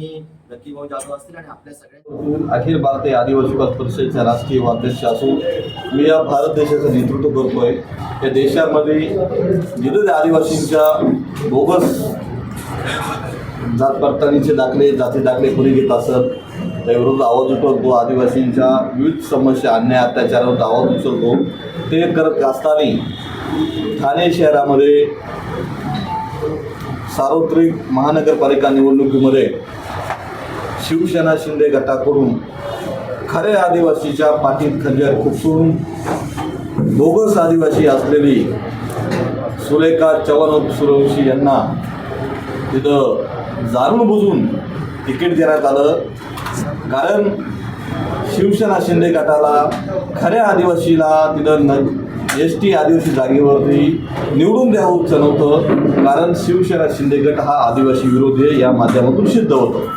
लकीभाऊ जाधव असतील आणि आपल्या सगळ्या अखिल भारतीय आदिवासी विकास परिषदेचा राष्ट्रीय उपाध्यक्ष असून मी या भारत देशाचं नेतृत्व करतोय। या देशामध्ये जिथे आदिवासींच्या बोगस जात पडताळणीचे दाखले जाती दाखले कोणी घेत असत त्याविरुद्ध आवाज उठवतो। आदिवासींच्या विविध समस्या अन्याय अत्याचारावर आवाज उचलतो। ते करत असताना ठाणे शहरामध्ये सार्वत्रिक महानगरपालिका निवडणुकीमध्ये शिवसेना शिंदे गटाकडून खरे आदिवासीच्या पाठीत खंजर खुपसून बोगस आदिवासी असलेली सुलेखा चव्हाण सूर्यवंशी यांना तिथं जाणून बुजून तिकीट देण्यात आलं। कारण शिवसेना शिंदे गटाला खऱ्या आदिवासीला तिथं एसटी आदिवासी जागेवरती निवडून द्यावंच नव्हतं। कारण शिवसेना शिंदे गट हा आदिवासी विरोधी या माध्यमातून सिद्ध होतं।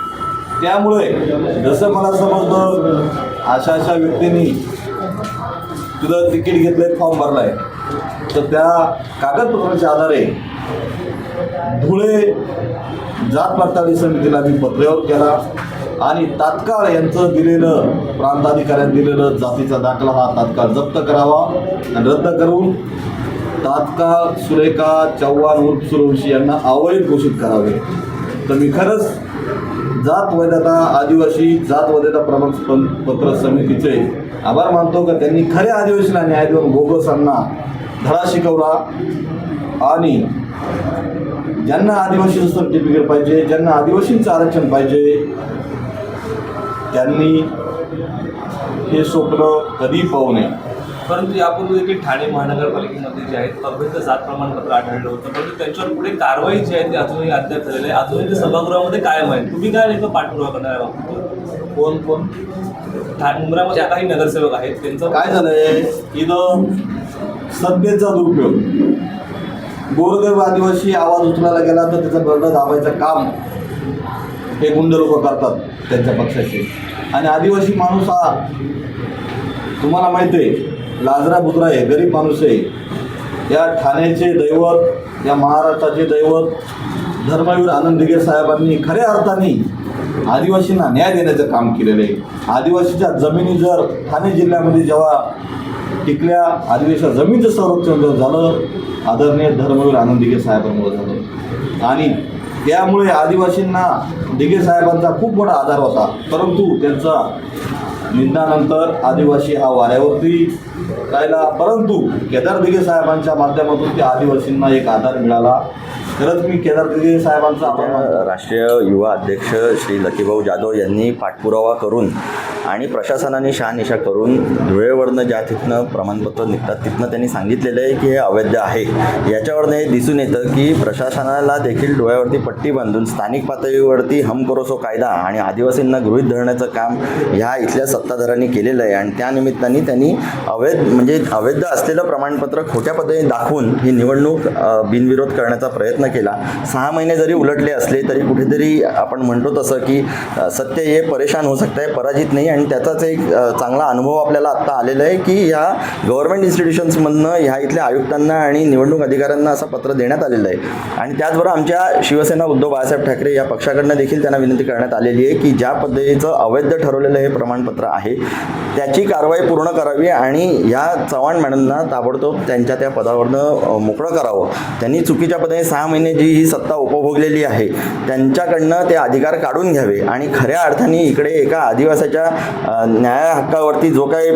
त्यामुळे जसं मला समजलं अशा व्यक्तींनी तिथं तिकीट घेतलंय, फॉर्म भरलाय, तर त्या कागदपत्राच्या आधारे धुळे जात पडताळणी समितीला मी पत्रावर केला आणि तात्काळ यांचं दिलेलं प्रांताधिकाऱ्यांनी दिलेलं जातीचा दाखला हा तात्काळ जप्त करावा आणि रद्द करून तात्काळ सुलेखा चव्हाण उर्फ सूर्यवंशी यांना अवैध घोषित करावे। तर मी खरंच जात वैधता आदिवासी जात वैधता प्रमाणपत्र समितीचे आभार मानतो का त्यांनी खऱ्या आदिवासीला न्याय देऊन बोगसांना धडा शिकवला आणि ज्यांना आदिवासीचं सर्टिफिकेट पाहिजे, ज्यांना आदिवासींचं आरक्षण पाहिजे, त्यांनी हे स्वप्न कधी पाहू नये। परंतु यापूर्वी देखील ठाणे महानगरपालिकेमध्ये जे आहेत अवैध जात प्रमाणपत्र आढळलं होतं, परंतु त्यांच्यावर पुढे कारवाई जी आहे ती अजूनही अद्याप झालेली आहे, अजूनही ते सभागृहामध्ये कायम आहे। तुम्ही काय नेमकं पाठपुरावा करणार आहात? कोण मुंब्रामध्ये काही नगरसेवक आहेत, त्यांचं काय झालंय इथं सत्तेचा दुरुपयोग, गोरगरीब आदिवासी आवाज उचलायला गेला तर त्याचा गरडा दाबायचं काम हे गुंड लोक करतात त्यांच्या पक्षाचे। आणि आदिवासी माणूस हा तुम्हाला माहिती आहे लाजरा बुजरा आहे, गरीब माणूस आहे। या ठाण्याचे दैवत, या महाराष्ट्राचे दैवत धर्मवीर आनंद दिघे साहेबांनी खऱ्या अर्थाने आदिवासींना न्याय देण्याचं काम केलेलं आहे। आदिवासीच्या जमिनी जर ठाणे जिल्ह्यामध्ये जेव्हा टिकल्या, आदिवासी जमीनचं संरक्षण जर झालं आदरणीय धर्मवीर आनंद दिघे साहेबांमुळे झालं आणि त्यामुळे आदिवासींना दिघे साहेबांचा खूप मोठा आधार होता। परंतु त्यांचा निधनानंतर आदिवासी हा वाऱ्यावरती राहिला, परंतु केदार दिघे साहेबांच्या माध्यमातून त्या आदिवासींना एक आधार मिळाला। खरंच मी केदार दिघे साहेबांचा राष्ट्रीय युवा अध्यक्ष श्री लकीभाऊ जाधव यांनी पाठपुरावा करून आणि प्रशासनाने शहानिशा करून धुळेवरनं ज्या तिथनं प्रमाणपत्र निघतात तिथनं त्यांनी सांगितलेलं आहे की हे अवैध आहे। याच्यावरनं हे दिसून येतं की प्रशासनाला देखील डोळ्यावरती पट्टी बांधून स्थानिक पातळीवरती हम करो सो कायदा आणि आदिवासींना गृहीत धरण्याचं काम ह्या इथल्या सत्ताधाऱ्यांनी केलेलं आहे। आणि त्यानिमित्ताने त्यांनी अवैध असलेलं प्रमाणपत्र खोट्या पद्धतीने दाखवून ही निवडणूक बिनविरोध करण्याचा प्रयत्न केला। 6 महिने जरी उलटले असले तरी कुठेतरी आपण म्हणतो तसं की सत्य हे परेशान होऊ शकतं आहे, पराजित नाही। आणि त्याचाच एक चांगला अनुभव आपल्याला आत्ता आलेला आहे की ह्या गव्हर्नमेंट इन्स्टिट्यूशन्समधनं ह्या इथल्या आयुक्तांना आणि निवडणूक अधिकाऱ्यांना असं पत्र देण्यात आलेलं आहे। आणि त्याचबरोबर आमच्या शिवसेना उद्धव बाळासाहेब ठाकरे या पक्षाकडनं देखील त्यांना विनंती करण्यात आलेली आहे की ज्या पद्धतीचं अवैध ठरवलेलं हे प्रमाणपत्र आहे त्याची कारवाई पूर्ण करावी आणि ह्या चव्हाण मॅडमना ताबडतोब त्यांच्या त्या पदावरनं मोकळं करावं। त्यांनी चुकीच्या पद्धतीने 6 महिने जी ही सत्ता उपभोगलेली आहे त्यांच्याकडनं ते अधिकार काढून घ्यावे आणि खऱ्या अर्थाने इकडे एका आदिवासाच्या न्याय हक्कावरती जो काही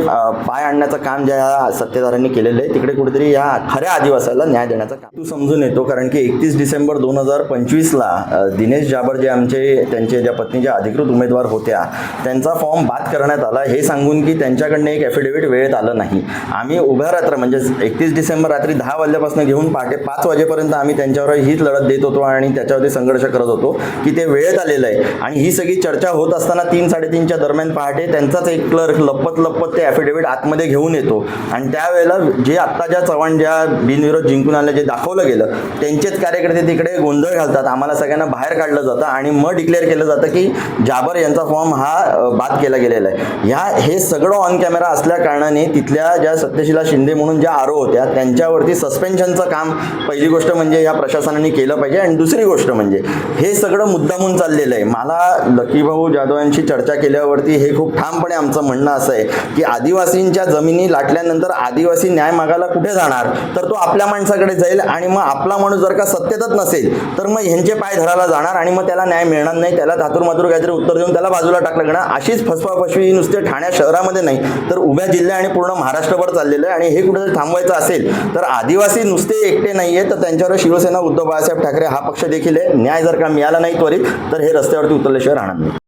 पाय आणण्याचं काम ज्या सत्तेधाऱ्यांनी केलेलं आहे तिकडे कुठेतरी या खऱ्या आदिवासाला न्याय देण्याचं काम समजून येतो। कारण की 31 डिसेंबर 2025ला दिनेश जाबर जे त्यांचे ज्या पत्नीच्या अधिकृत उमेदवार होत्या त्यांचा फॉर्म बाद करण्यात आला हे सांगून की त्यांच्याकडनं एक ॲफिडेव्हिट वेळेत आलं नाही। आम्ही उभ्या रात्र म्हणजे 31 डिसेंबर रात्री 10 वाजल्यापासून घेऊन पहाटे 5 वाजेपर्यंत आम्ही त्यांच्यावर हीच लढत देत होतो आणि त्याच्यावरती संघर्ष करत होतो की ते वेळेत आलेलं आहे। आणि ही सगळी चर्चा होत असताना 3-3:30च्या दरम्यान पहाटे पहाटे त्यांचाच एक क्लर्क लपत ते ॲफिडेव्हिट आतमध्ये घेऊन येतो आणि त्यावेळेला जे आत्ता ज्या चव्हाण ज्या बिनविरोध जिंकून आल्या जे दाखवलं गेलं त्यांचेच कार्यकर्ते तिकडे गोंधळ घालतात, आम्हाला सगळ्यांना बाहेर काढलं जातं आणि मग डिक्लेअर केलं जातं की जाबर यांचा फॉर्म हा बाद केला गेलेला आहे. हे सगळं ऑन कॅमेरा असल्या कारणाने तिथल्या ज्या सत्यशीला शिंदे म्हणून ज्या आरो होत्या त्यांच्यावरती सस्पेन्शनचं काम पहिली गोष्ट म्हणजे या प्रशासनाने केलं पाहिजे. आणि दुसरी गोष्ट म्हणजे हे सगळं मुद्दामून चाललेलं आहे. मला लकीभाऊ जाधव यांची चर्चा केल्यावरती हे खूप ठामपणे आमचं म्हणणं असं आहे की आदिवासींच्या जमिनी लाटल्यानंतर आदिवासी न्याय मागायला कुठे जाणार, तर तो आपल्या माणसाकडे जाईल आणि मग आपला माणूस जर का सत्तेतच नसेल तर मग ह्यांचे पाय धरायला जाणार आणि मग त्याला न्याय मिळणार नाही, त्याला धातूर काहीतरी उत्तर देऊन त्याला बाजूला टाकलं जाणार. अशीच फसवाफसवी नुसते ठाणे शहरामध्ये नाही तर उभ्या जिल्हा आणि पूर्ण महाराष्ट्रभर चाललेलं आहे. आणि हे कुठेतरी थांबवायचं असेल तर आदिवासी नुसते एकटे नाही आहेत, तर त्यांच्यावर शिवसेना उद्धव बाळासाहेब ठाकरे हा पक्ष देखील आहे. न्याय जर का मिळाला नाही त्वरित तर हे रस्त्यावरती उतरल्याशिवाय राहणार नाही.